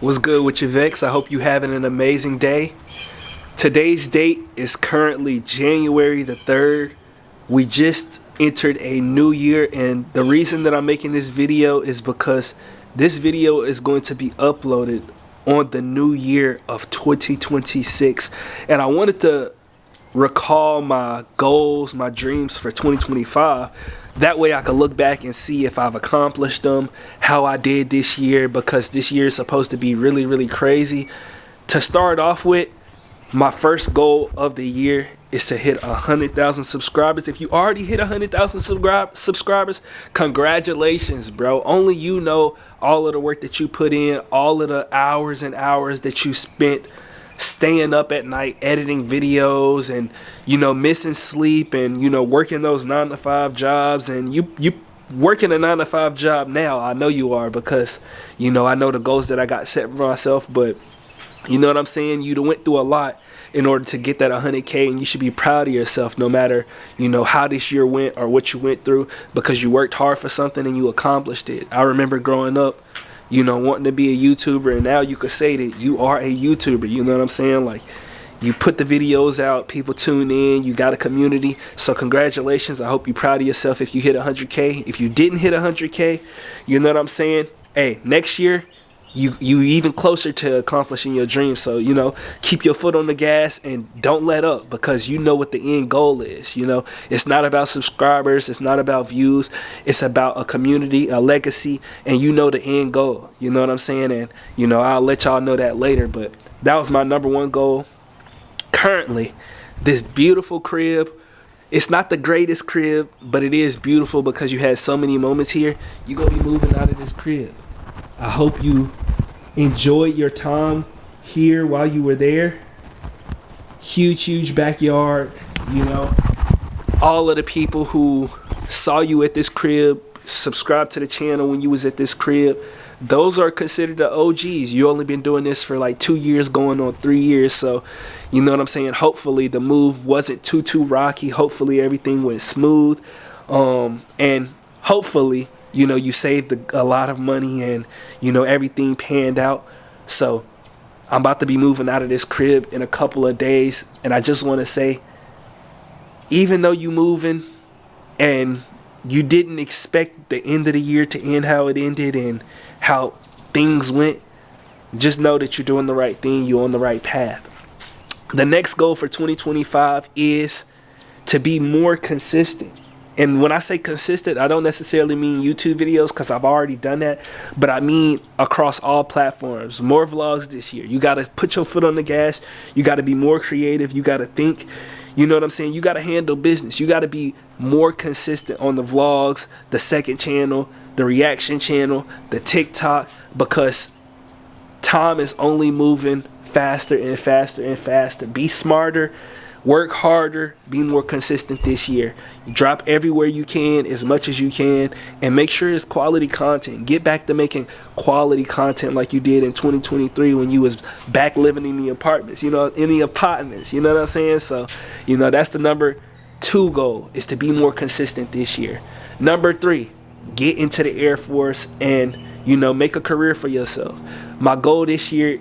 What's good with you, Vex? I hope you having an amazing day. Today's date is currently January the 3rd. We just entered a new year, and the reason that I'm making this video is because this video is going to be uploaded on the new year of 2026. And I wanted to recall my goals, my dreams for 2025. That way I could look back and see if I've accomplished them, how I did this year, because this year is supposed to be really, really crazy. To start off with, my first goal of the year is to hit 100,000 subscribers. If you already hit 100,000 subscribers, congratulations, bro. Only you know all of the work that you put in, all of the hours and hours that you spent staying up at night editing videos, and missing sleep, and working those 9-to-5 jobs. And you working a 9-to-5 job now. I know you are, because I know the goals that I got set for myself. But you know what I'm saying, you went through a lot in order to get that 100K, and you should be proud of yourself, no matter how this year went or what you went through, because you worked hard for something and you accomplished it. I remember growing up, wanting to be a YouTuber, and now you could say that you are a YouTuber. You know what I'm saying? Like, you put the videos out, people tune in, you got a community. So congratulations. I hope you're proud of yourself if you hit 100K. If you didn't hit 100K, you know what I'm saying? Hey, next year, you even closer to accomplishing your dreams. So, keep your foot on the gas and don't let up, because you know what the end goal is. It's not about subscribers, it's not about views, it's about a community, a legacy, and the end goal. You know what I'm saying? And I'll let y'all know that later, but that was my number one goal. Currently, this beautiful crib, it's not the greatest crib, but it is beautiful because you had so many moments here. You're gonna be moving out of this crib. I hope you enjoyed your time here while you were there. Huge backyard. All of the people who saw you at this crib, subscribed to the channel when you was at this crib, those are considered the OGs. You only been doing this for like 2 years, going on 3 years. So, you know what I'm saying? Hopefully the move wasn't too rocky. Hopefully everything went smooth. And hopefully, you saved a lot of money, and everything panned out. So I'm about to be moving out of this crib in a couple of days, and I just want to say, even though you moving and you didn't expect the end of the year to end how it ended and how things went, just know that you're doing the right thing. You're on the right path. The next goal for 2025 is to be more consistent. And when I say consistent, I don't necessarily mean YouTube videos, because I've already done that, but I mean across all platforms. More vlogs this year. You got to put your foot on the gas. You got to be more creative. You got to think. You know what I'm saying? You got to handle business. You got to be more consistent on the vlogs, the second channel, the reaction channel, the TikTok, because time is only moving faster and faster and faster. Be smarter. Work harder, be more consistent this year. Drop everywhere you can, as much as you can, and make sure it's quality content. Get back to making quality content like you did in 2023 when you was back living in the apartments, in the apartments, you know what I'm saying? So, that's the number 2 goal, is to be more consistent this year. Number 3, get into the Air Force and, make a career for yourself. My goal this year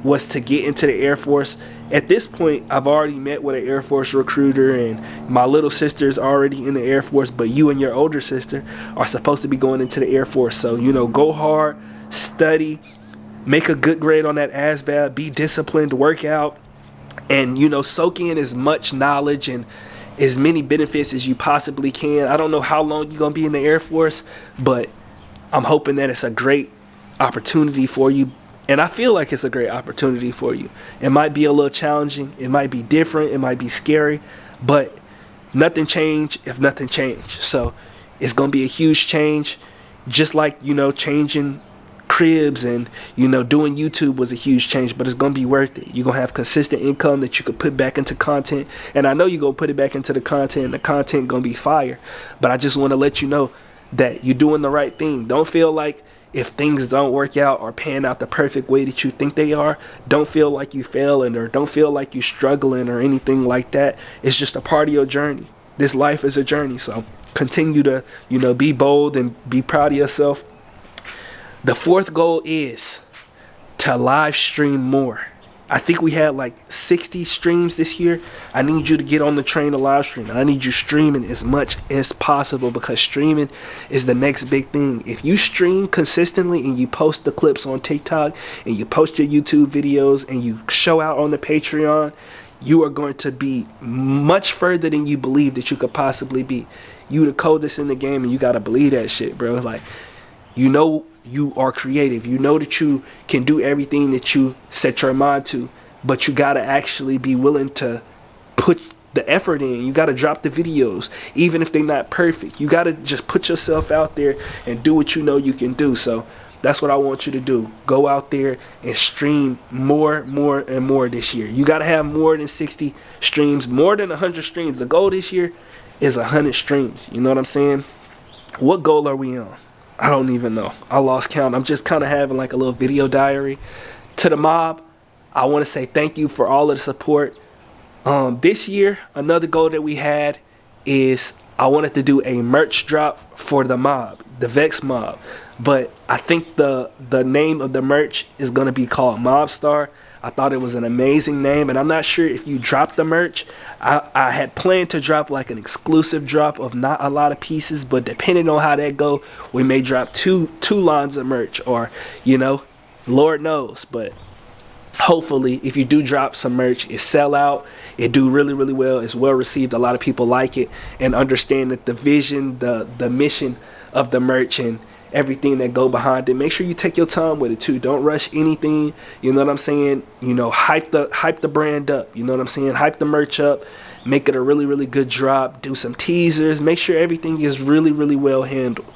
was to get into the Air Force. At this point, I've already met with an Air Force recruiter, and my little sister is already in the Air Force, but you and your older sister are supposed to be going into the Air Force. So, go hard, study, make a good grade on that ASVAB, be disciplined, work out, and, soak in as much knowledge and as many benefits as you possibly can. I don't know how long you're going to be in the Air Force, but I'm hoping that it's a great opportunity for you. And I feel like it's a great opportunity for you. It might be a little challenging. It might be different. It might be scary. But nothing changed if nothing changed. So it's going to be a huge change. Just like, changing cribs and, doing YouTube was a huge change. But it's going to be worth it. You're going to have consistent income that you could put back into content. And I know you're going to put it back into the content. And the content going to be fire. But I just want to let you know that you're doing the right thing. Don't feel like if things don't work out or pan out the perfect way that you think they are, don't feel like you failing, or don't feel like you're struggling or anything like that. It's just a part of your journey. This life is a journey. So continue to, be bold and be proud of yourself. The 4th goal is to live stream more. I think we had like 60 streams this year. I need you to get on the train to live stream. And I need you streaming as much as possible, because streaming is the next big thing. If you stream consistently and you post the clips on TikTok and you post your YouTube videos and you show out on the Patreon, you are going to be much further than you believe that you could possibly be. You the coldest in the game, and you got to believe that shit, bro. Like, you know you are creative. You know that you can do everything that you set your mind to, but you got to actually be willing to put the effort in. You got to drop the videos, even if they're not perfect. You got to just put yourself out there and do what you know you can do. So that's what I want you to do. Go out there and stream more, and more this year. You got to have more than 60 streams, more than 100 streams. The goal this year is 100 streams. You know what I'm saying? What goal are we on? I don't even know. I lost count. I'm just kind of having like a little video diary. To the mob, I want to say thank you for all of the support. This year, another goal that we had is I wanted to do a merch drop for the mob, the Vex mob. But I think the name of the merch is going to be called Mobstar. I thought it was an amazing name, and I'm not sure if you dropped the merch. I had planned to drop like an exclusive drop of not a lot of pieces, but depending on how that go, we may drop two lines of merch, or, you know, Lord knows. But hopefully, if you do drop some merch, it sell out, it do really, really well, it's well received, a lot of people like it, and understand that the vision, the mission of the merch and everything that go behind it. Make sure you take your time with it too. Don't rush anything. You know what I'm saying? You know, hype the brand up. You know what I'm saying? Hype the merch up. Make it a really, really good drop. Do some teasers. Make sure everything is really, really well handled.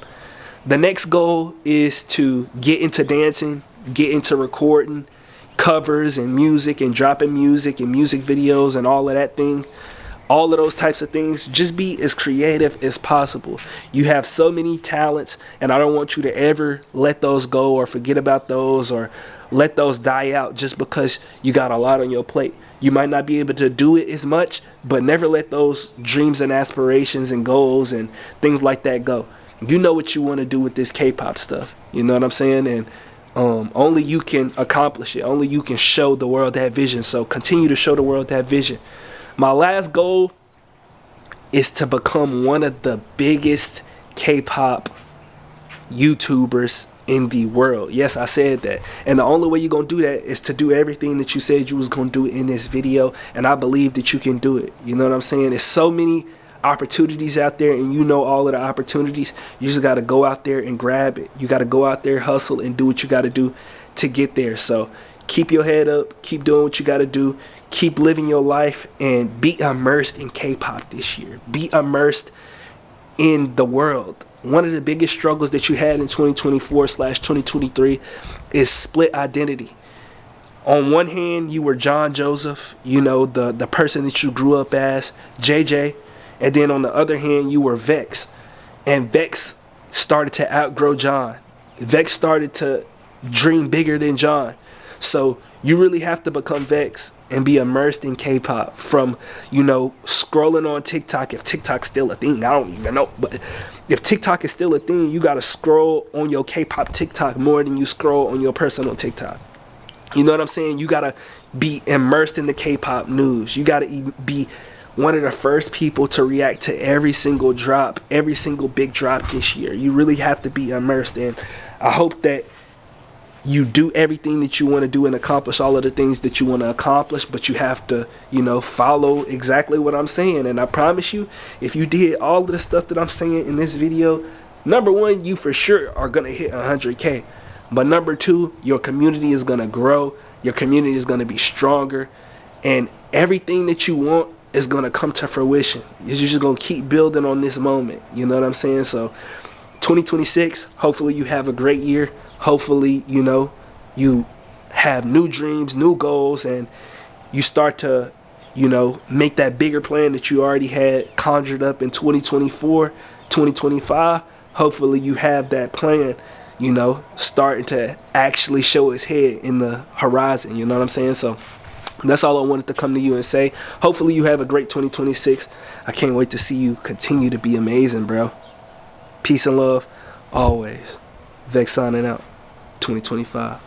The next goal is to get into dancing, get into recording covers and music and dropping music and music videos and all of that thing. All of those types of things. Just be as creative as possible. You have so many talents, and I don't want you to ever let those go or forget about those or let those die out just because you got a lot on your plate. You might not be able to do it as much, but never let those dreams and aspirations and goals and things like that go. You know what you want to do with this K-pop stuff. You know what I'm saying? And only you can accomplish it. Only you can show the world that vision. So continue to show the world that vision. My last goal is to become one of the biggest K-pop YouTubers in the world. Yes, I said that. And the only way you're going to do that is to do everything that you said you was going to do in this video. And I believe that you can do it. You know what I'm saying? There's so many opportunities out there, and you know all of the opportunities. You just got to go out there and grab it. You got to go out there, hustle, and do what you got to do to get there. So keep your head up. Keep doing what you got to do. Keep living your life and be immersed in K-pop this year. Be immersed in the world. One of the biggest struggles that you had in 2024/2023 is split identity. On one hand, you were John Joseph, you know, the person that you grew up as, JJ. And then on the other hand, you were Vex. And Vex started to outgrow John. Vex started to dream bigger than John. So you really have to become Vex and be immersed in K-pop, from, you know, scrolling on TikTok. If TikTok's still a thing, I don't even know. But if TikTok is still a thing, you got to scroll on your K-pop TikTok more than you scroll on your personal TikTok. You know what I'm saying? You got to be immersed in the K-pop news. You got to be one of the first people to react to every single drop, every single big drop this year. You really have to be immersed in. I hope that you do everything that you want to do and accomplish all of the things that you want to accomplish, but you have to, you know, follow exactly what I'm saying. And I promise you, if you did all of the stuff that I'm saying in this video, number one, you for sure are going to hit 100K. But number two, your community is going to grow. Your community is going to be stronger. And everything that you want is going to come to fruition. You're just going to keep building on this moment. You know what I'm saying? So 2026, hopefully you have a great year. Hopefully, you know, you have new dreams, new goals, and you start to, you know, make that bigger plan that you already had conjured up in 2024, 2025. Hopefully you have that plan, you know, starting to actually show its head in the horizon. You know what I'm saying? So that's all I wanted to come to you and say. Hopefully you have a great 2026. I can't wait to see you continue to be amazing, bro. Peace and love always. Vex signing out. 2025.